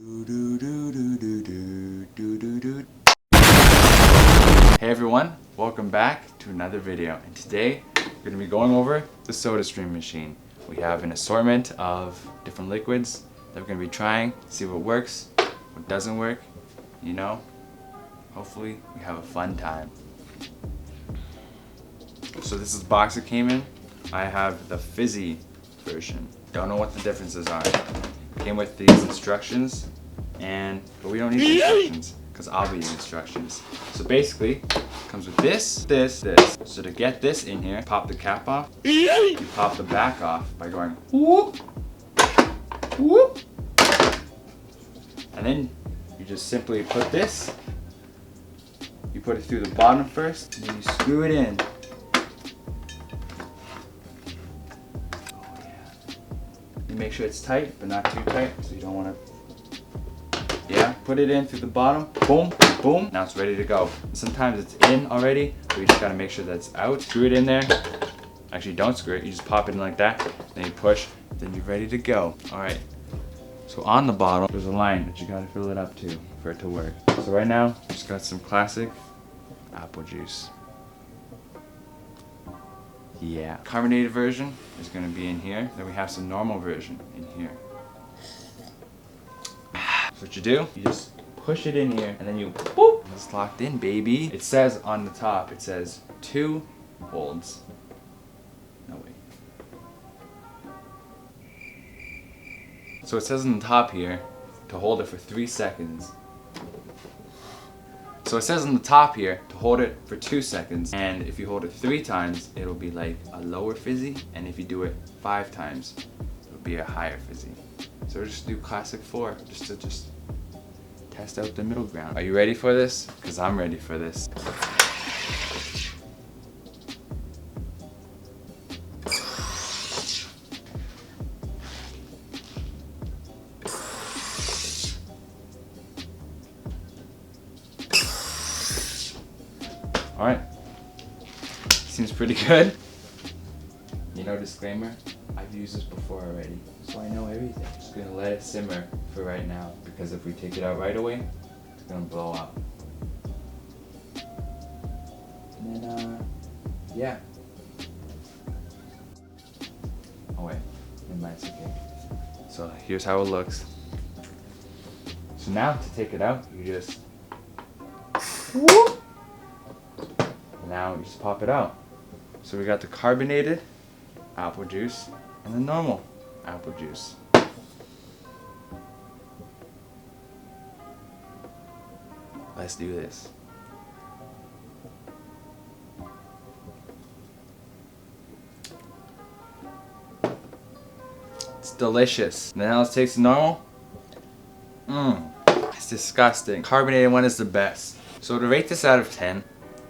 Hey everyone, welcome back to another video, and today we're going to be going over the SodaStream machine. We have an assortment of different liquids that we're going to be trying, see what works, what doesn't work, you know, hopefully we have a fun time. So this is the box it came in. I have the fizzy version. Don't know what the differences are. Came with these instructions, but we don't need the instructions because I'll be the instructions. So basically, it comes with this. So to get this in here, pop the cap off. You pop the back off by going whoop, whoop. And then you just simply put this. You put it through the bottom first, and then you screw it in. You make sure it's tight, but not too tight, so you don't want to. Yeah, put it in through the bottom, boom, boom. Now it's ready to go. Sometimes it's in already, but you just gotta make sure that it's out. Screw it in there. Actually, don't screw it. You just pop it in like that, then you push, then you're ready to go. All right. So on the bottle, there's a line that you gotta fill it up to for it to work. So right now, just got some classic apple juice. Yeah. Carbonated version is gonna be in here. Then we have some normal version in here. So what you do, you just push it in here and then you boop. It's locked in, baby. It says on the top, it says 2 holds. No way. So it says on the top here to hold it for 3 seconds. So it says on the top here to hold it for 2 seconds, and if you hold it 3 times, it'll be like a lower fizzy, and if you do it 5 times, it'll be a higher fizzy. So we'll just do classic 4, just to test out the middle ground. Are you ready for this? Because I'm ready for this. Alright, seems pretty good. You know, disclaimer, I've used this before already, so I know everything. Just gonna let it simmer for right now, because if we take it out right away, it's gonna blow up. And then, yeah. Oh wait, never mind, it's okay. So here's how it looks. So now to take it out, you just whoop. Now you just pop it out. So we got the carbonated apple juice and the normal apple juice. Let's do this. It's delicious. Now let's taste the normal. It's disgusting. Carbonated one is the best. So to rate this out of 10,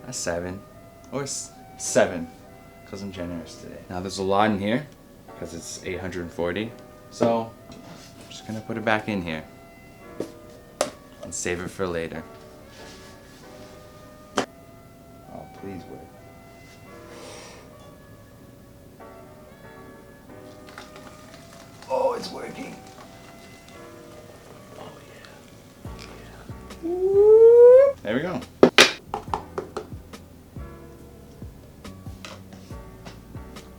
a 7 or 7, because I'm generous today. Now there's a lot in here because it's 840, so I'm just gonna put it back in here and save it for later. Oh, please work. Oh, it's working. Oh yeah. Woo. There we go.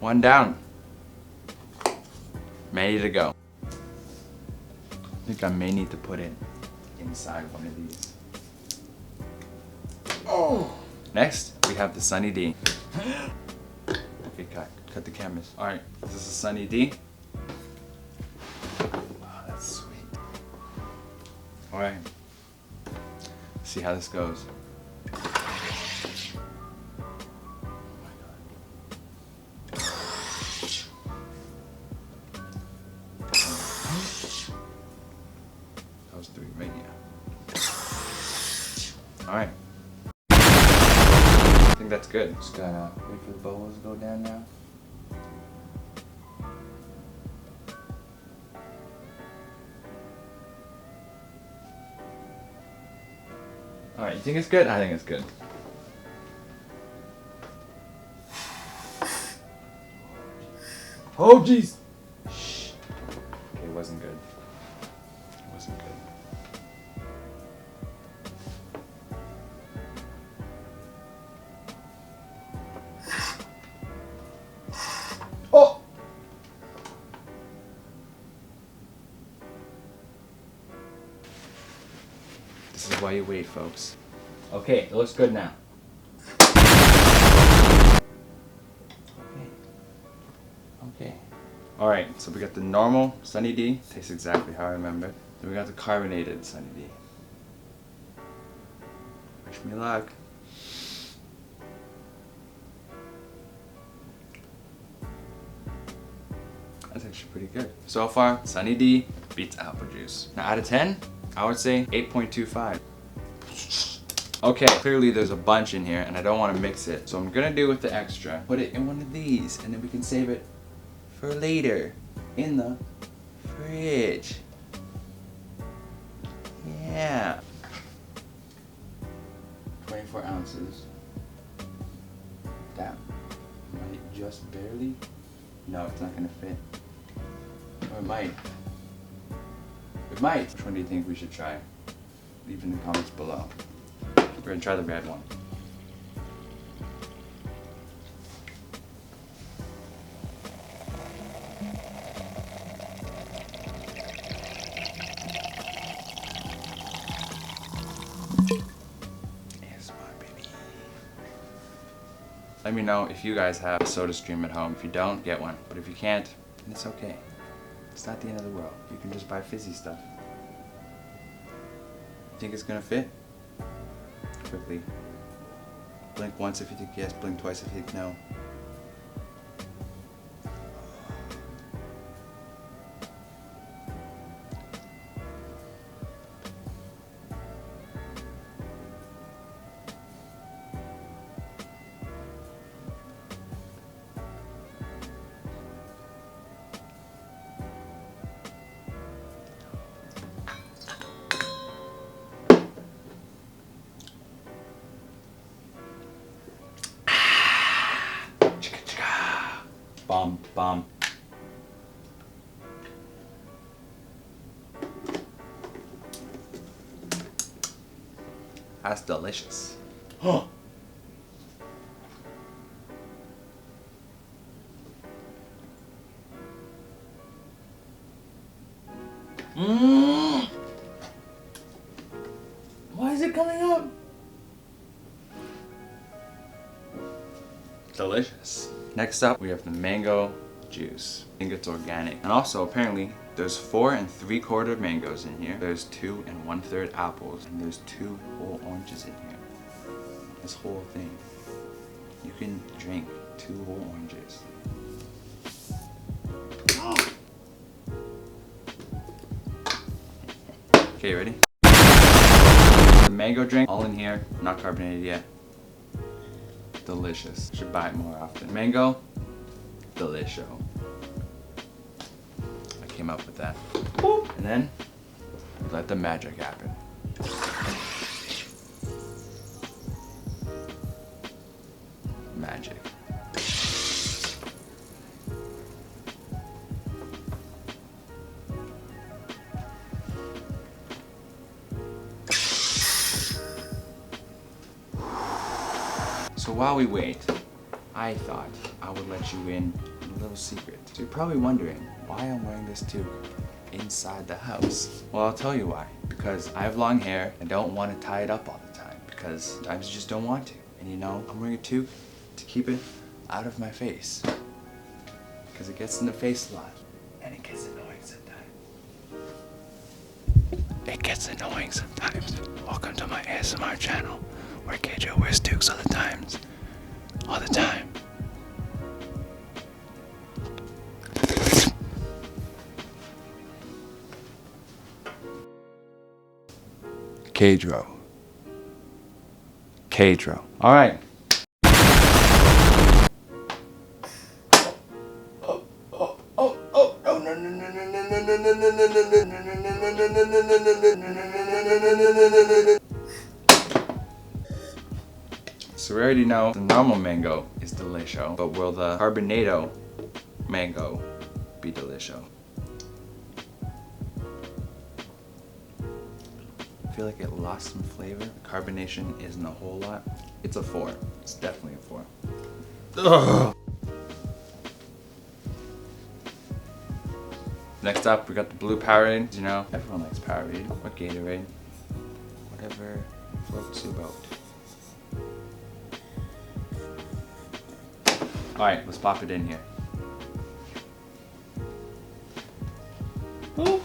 One down. Ready to go. I think I may need to put it inside one of these. Oh! Next, we have the Sunny D. Okay, cut the cameras. All right, this is the Sunny D. Wow, that's sweet. All right, see how this goes. That was 3, right? Yeah. All right. I think that's good. Just gotta wait for the bubbles to go down now. All right, you think it's good? I think it's good. Oh jeez. Shh. Okay, it wasn't good. It wasn't good. This is why you wait, folks. Okay, it looks good now. Okay. Alright, so we got the normal Sunny D. Tastes exactly how I remember. Then we got the carbonated Sunny D. Wish me luck. That's actually pretty good. So far, Sunny D beats apple juice. Now out of 10, I would say 8.25. Okay, clearly there's a bunch in here and I don't want to mix it. So I'm gonna do with the extra. Put it in one of these and then we can save it for later in the fridge. Yeah. 24 ounces. That might just barely. No, it's not gonna fit. Or it might. It might. Which one do you think we should try? Leave in the comments below. We're gonna try the red one. Let me know if you guys have a SodaStream at home. If you don't, get one. But if you can't, then it's okay. It's not the end of the world. You can just buy fizzy stuff. Think it's gonna fit? Quickly. Blink once if you think yes, blink twice if you think no. Bomb, bomb. That's delicious. Huh. Mmm. Why is it coming up? Delicious. Next up, we have the mango juice. I think it's organic. And also, apparently, there's 4 3/4 mangoes in here. There's 2 1/3 apples. And there's 2 whole oranges in here. This whole thing. You can drink 2 whole oranges. Okay, ready? The mango drink, all in here, not carbonated yet. Delicious. Should buy it more often. Mango, delisho. I came up with that. Boop. And then let the magic happen. Magic. So while we wait, I thought I would let you in on a little secret. So you're probably wondering why I'm wearing this toque inside the house. Well, I'll tell you why. Because I have long hair and don't want to tie it up all the time. Because sometimes you just don't want to. And you know, I'm wearing a toque to keep it out of my face. Because it gets in the face a lot. And it gets annoying sometimes. It gets annoying sometimes. Welcome to my ASMR channel, where KJ wears toques all the times. All the time. Kedro. Kedro. All right. So we already know the normal mango is delisho, but will the carbonado mango be delisho? I feel like it lost some flavor. Carbonation isn't a whole lot. It's a 4. It's definitely a 4. Ugh. Next up, we got the blue Powerade. You know, everyone likes Powerade. What Gatorade? What whatever floats your boat. Alright, let's pop it in here. Ooh.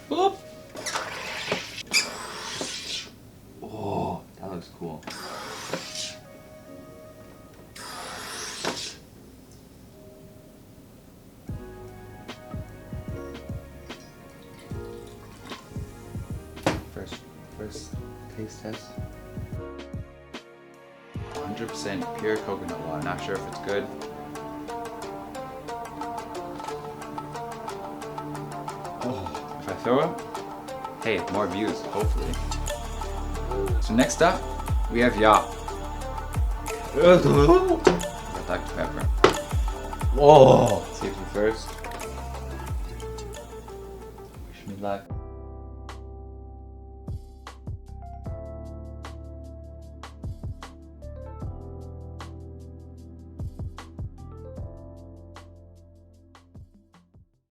Boop. Oh, that looks cool. First taste test. 100% pure coconut water. Not sure if it's good. Oh, if I throw it, hey, more views, hopefully. So next up, we have Yop. Dr. Pepper. Whoa! Safety first. Wish me luck.